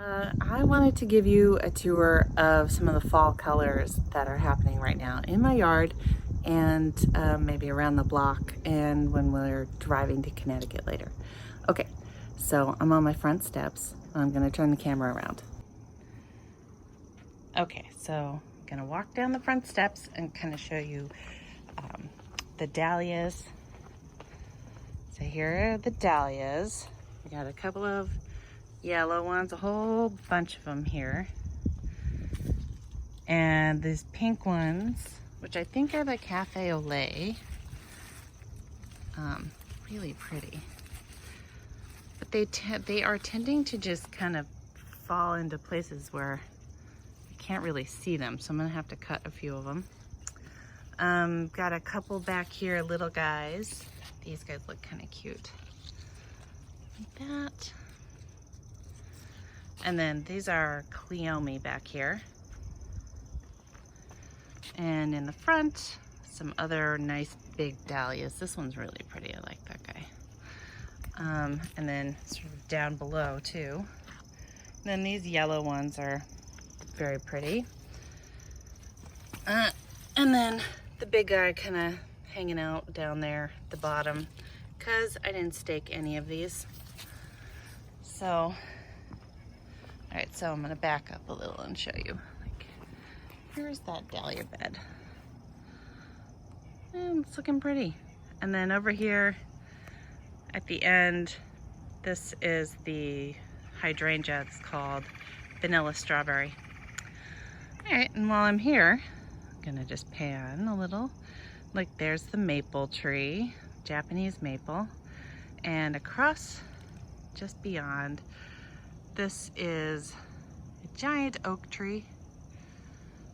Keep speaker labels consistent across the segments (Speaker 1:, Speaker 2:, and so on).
Speaker 1: I wanted to give you a tour of some of the fall colors that are happening right now in my yard and maybe around the block and when we're driving to Connecticut later. Okay, so I'm on my front steps. I'm going to turn the camera around. Okay, so I'm going to walk down the front steps and kind of show you the dahlias. So here are the dahlias. We got a couple of yellow ones, a whole bunch of them here. And these pink ones, which I think are the Cafe au lait, really pretty. But they are tending to just kind of fall into places where you can't really see them, so I'm gonna have to cut a few of them. Got a couple back here, little guys. These guys look kind of cute. Like that. And then these are Cleome back here. And in the front, some other nice big dahlias. This one's really pretty, I like that guy. And then sort of down below too. And then these yellow ones are very pretty. And then the big guy kind of hanging out down there at the bottom because I didn't stake any of these. So, all right, so I'm gonna back up a little and show you. Like, here's that dahlia bed. And it's looking pretty. And then over here at the end, this is the hydrangea. It's called Vanilla Strawberry. All right, and while I'm here, I'm gonna just pan a little. Like, there's the maple tree, Japanese maple. And across, just beyond, this is a giant oak tree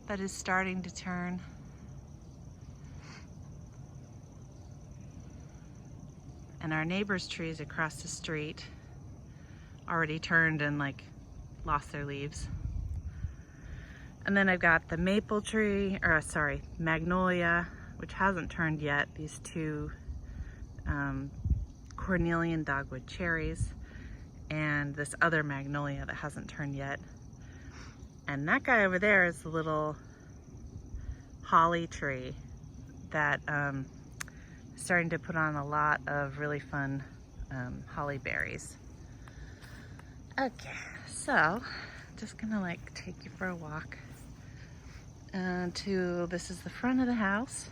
Speaker 1: that is starting to turn. And our neighbor's trees across the street already turned and like lost their leaves. And then I've got the maple tree, or sorry, magnolia, which hasn't turned yet. These two cornelian dogwood cherries, and this other magnolia that hasn't turned yet. And that guy over there is the little holly tree that is starting to put on a lot of really fun holly berries. Okay, so just gonna like take you for a walk this is the front of the house.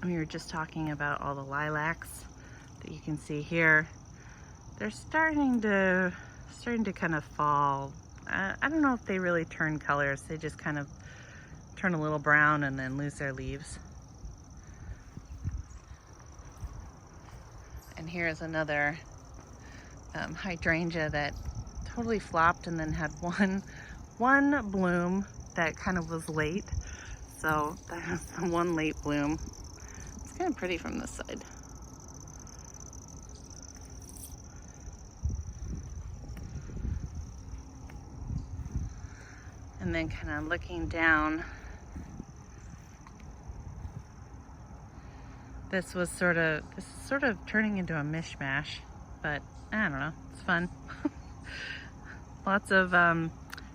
Speaker 1: We were just talking about all the lilacs that you can see here. They're starting to kind of fall. I don't know if they really turn colors. They just kind of turn a little brown and then lose their leaves. And here's another hydrangea that totally flopped and then had one bloom that kind of was late. So that's the one late bloom. It's kind of pretty from this side. And then kind of looking down, this is sort of turning into a mishmash, but I don't know, it's fun. Lots of,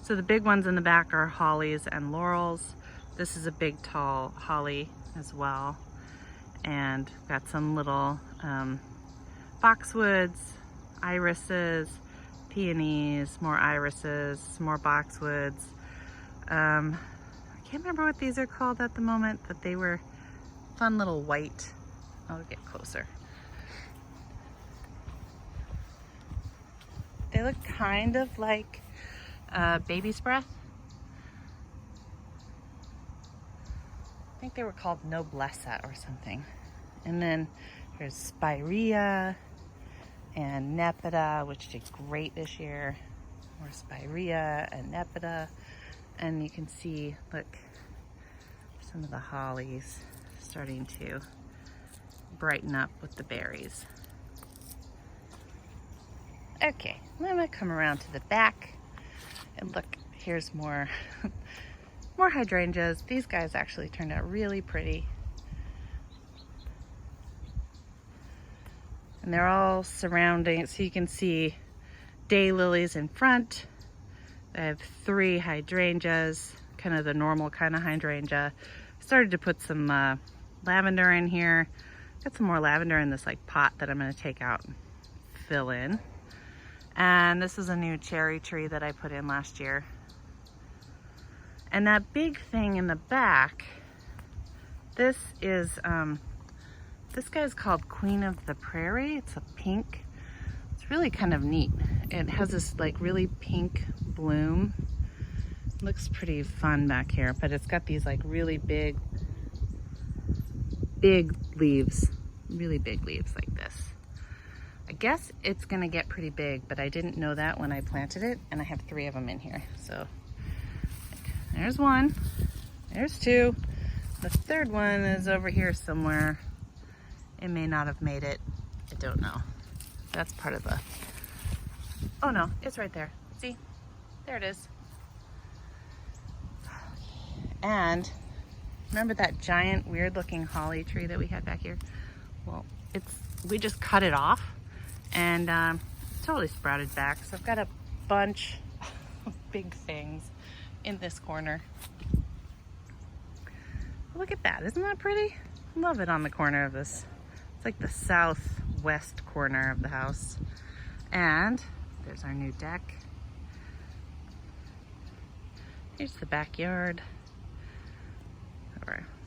Speaker 1: so the big ones in the back are hollies and laurels. This is a big tall holly as well. And got some little boxwoods, irises, peonies, more irises, more boxwoods. I can't remember what these are called at the moment, but they were fun little white. I'll get closer. They look kind of like baby's breath. I think they were called Noblessa or something. And then there's Spirea and Nepeta, which did great this year. More Spirea and Nepeta. And you can see, look, some of the hollies starting to brighten up with the berries. Okay, I'm gonna come around to the back and look, here's more more hydrangeas. These guys actually turned out really pretty. And they're all surrounding, so you can see daylilies in front, I have 3 hydrangeas, kind of the normal kind of hydrangea. Started to put some lavender in here. Got some more lavender in this like pot that I'm going to take out and fill in. And this is a new cherry tree that I put in last year. And that big thing in the back, this is, this guy's called Queen of the Prairie. It's a pink. It's really kind of neat. It has this like really pink bloom. Looks pretty fun back here, but it's got these like really big leaves, really big leaves like this. I guess it's gonna get pretty big, but I didn't know that when I planted it, and I have 3 of them in here. So there's 1, there's 2. The 3rd one is over here somewhere. It may not have made it. I don't know. That's part of the, oh no, it's right there. See, there it is. And remember that giant weird looking holly tree that we had back here? Well, we just cut it off, and it's totally sprouted back. So I've got a bunch of big things in this corner. Look at that, isn't that pretty? Love it on the corner of this. It's like the southwest corner of the house. And there's our new deck. Here's the backyard.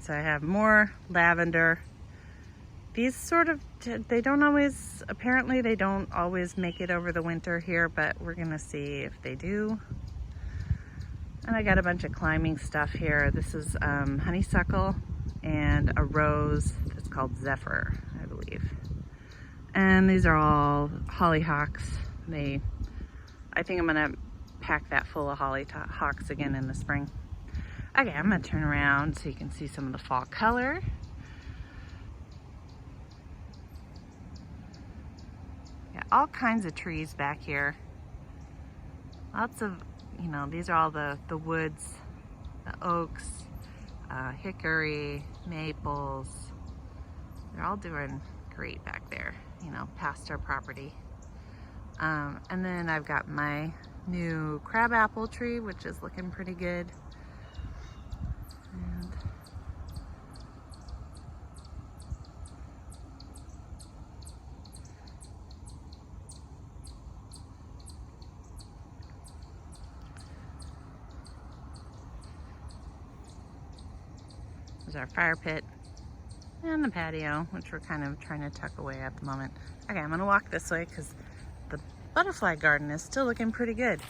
Speaker 1: So I have more lavender. These sort of, they don't always, apparently they don't always make it over the winter here, but we're gonna see if they do. And I got a bunch of climbing stuff here. This is honeysuckle and a rose that's called Zephyr, I believe. And these are all hollyhocks. I think I'm gonna pack that full of hollyhocks again in the spring. Okay, I'm gonna turn around so you can see some of the fall color. Yeah, all kinds of trees back here. Lots of, you know, these are all the woods, the oaks, hickory, maples. They're all doing great back there, you know, past our property. And then I've got my new crabapple tree, which is looking pretty good. And there's our fire pit and the patio, which we're kind of trying to tuck away at the moment. Okay, I'm gonna walk this way because the butterfly garden is still looking pretty good.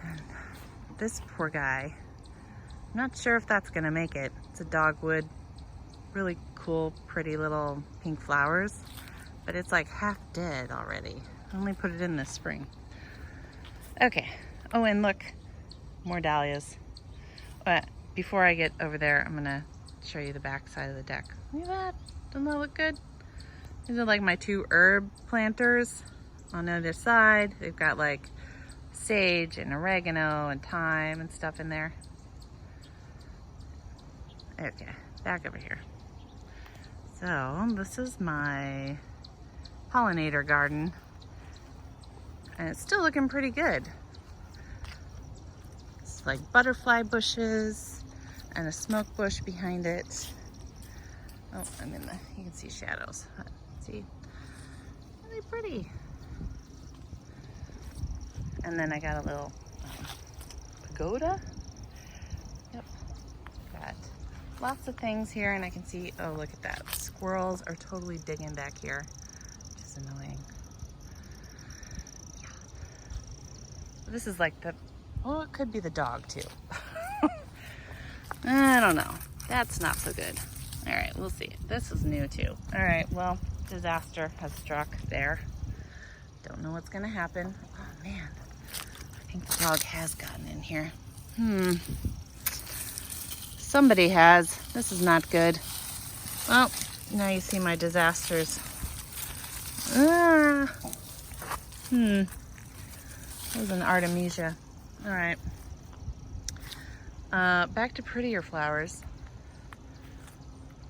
Speaker 1: And this poor guy, I'm not sure if that's gonna make it. It's a dogwood, really cool, pretty little pink flowers, but it's like half dead already. I only put it in this spring. Okay, oh, and look, more dahlias. But before I get over there, I'm gonna show you the back side of the deck. Look at that, doesn't that look good? These are like my 2 herb planters on the other side. They've got like sage and oregano and thyme and stuff in there. Okay, back over here. So this is my pollinator garden, and it's still looking pretty good. It's like butterfly bushes and a smoke bush behind it. Oh, I'm in the, you can see shadows. See, really pretty. And then I got a little pagoda. Yep, got lots of things here, and I can see, oh, look at that. Squirrels are totally digging back here, which is annoying. Yeah. This is like the, oh, it could be the dog too. I don't know. That's not so good. All right, we'll see. This is new too. All right, well, disaster has struck there. Don't know what's gonna happen. Oh man, I think the dog has gotten in here. Somebody has. This is not good. Well, now you see my disasters. There's an Artemisia. All right. Back to prettier flowers.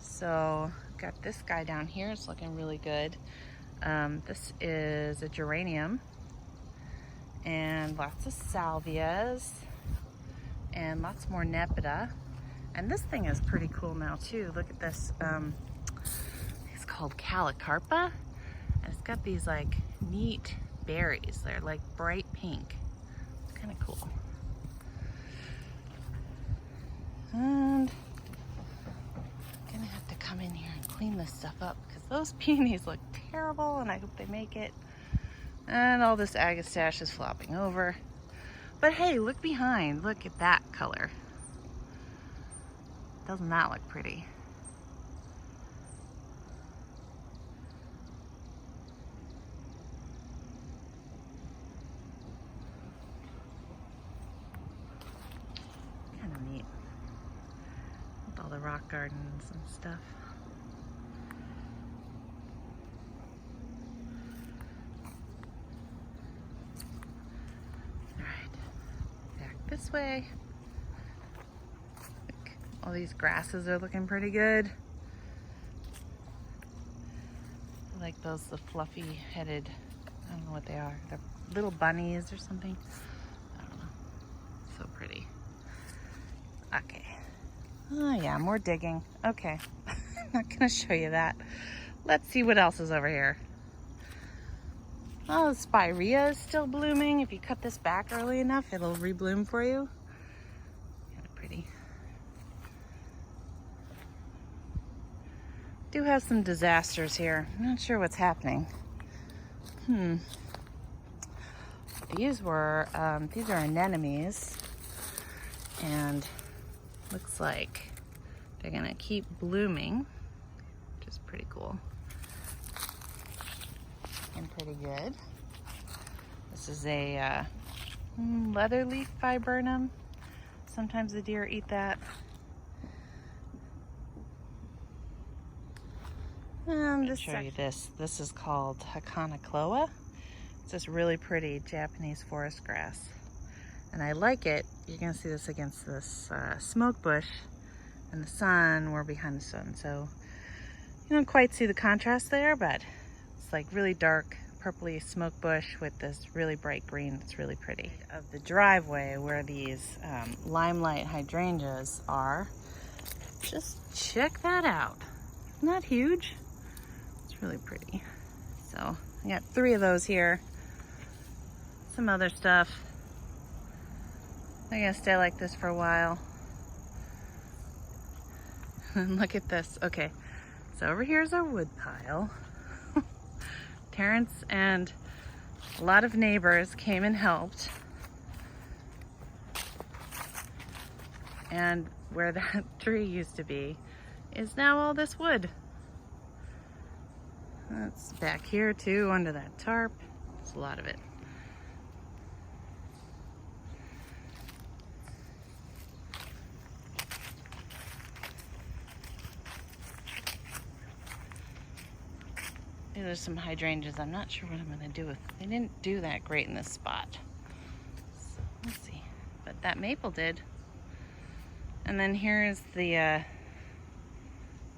Speaker 1: So, got this guy down here. It's looking really good. This is a geranium. and lots of salvias, and lots more nepeta. And this thing is pretty cool now too. Look at this. It's called calicarpa, and it's got these like neat berries. They're like bright pink. It's kind of cool. And I'm gonna have to come in here and clean this stuff up because those peonies look terrible, and I hope they make it. And all this agastache is flopping over. But hey, look behind. Look at that color. Doesn't that look pretty? Kind of neat. With all the rock gardens and stuff. This way. Look, all these grasses are looking pretty good. I like those, the fluffy headed, I don't know what they are. They're little bunnies or something. I don't know. So pretty. Okay. Oh yeah, more digging. Okay. I'm not gonna show you that. Let's see what else is over here. Oh, the spirea is still blooming. If you cut this back early enough, it'll rebloom for you. Kind of pretty. Do have some disasters here. I'm not sure what's happening. These are anemones, and looks like they're gonna keep blooming, which is pretty cool. And pretty good. This is a leatherleaf viburnum. Sometimes the deer eat that. And this show you this. This is called Hakanakloa. It's this really pretty Japanese forest grass, and I like it. You're gonna see this against this smoke bush and the sun. We're behind the sun, so you don't quite see the contrast there, but it's like really dark purpley smoke bush with this really bright green. It's really pretty. Of the driveway where these limelight hydrangeas are, just check that out. Isn't that huge? It's really pretty. So I got 3 of those here. Some other stuff. They're gonna stay like this for a while. And look at this. Okay, so over here's our wood pile. Terrence and a lot of neighbors came and helped. And where that tree used to be is now all this wood. That's back here too, under that tarp. There's a lot of it. There's some hydrangeas. I'm not sure what I'm gonna do with. They didn't do that great in this spot. So let's see. But that maple did. And then here is the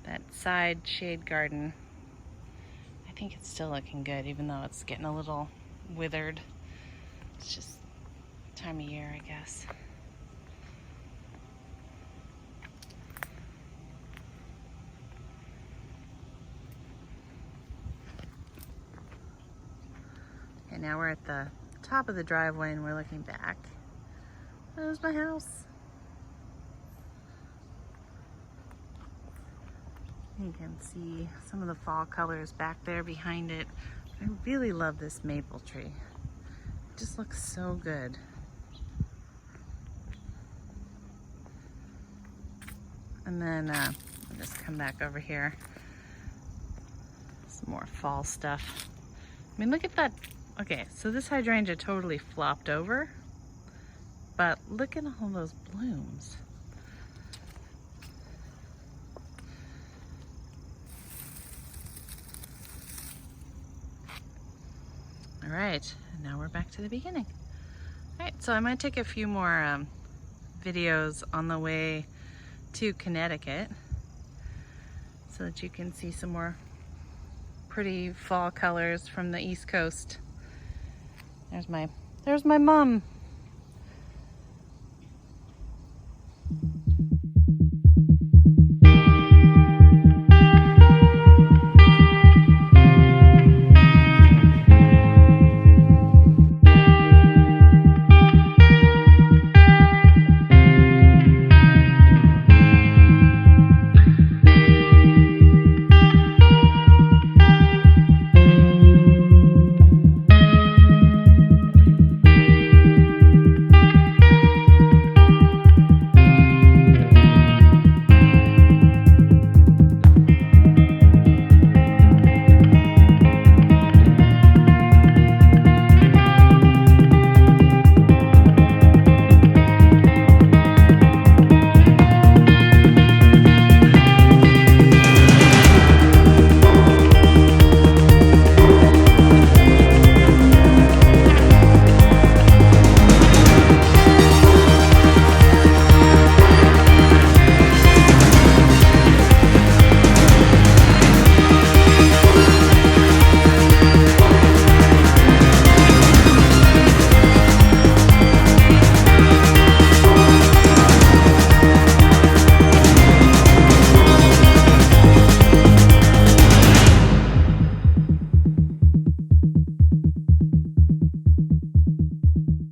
Speaker 1: that side shade garden. I think it's still looking good, even though it's getting a little withered. It's just time of year, I guess. And now we're at the top of the driveway and we're looking back. There's my house. You can see some of the fall colors back there behind it. I really love this maple tree. It just looks so good. And then I'll just come back over here. Some more fall stuff. I mean, look at that. Okay, so this hydrangea totally flopped over, but look at all those blooms. All right, and now we're back to the beginning. All right, so I might take a few more videos on the way to Connecticut so that you can see some more pretty fall colors from the East Coast. There's There's my mom.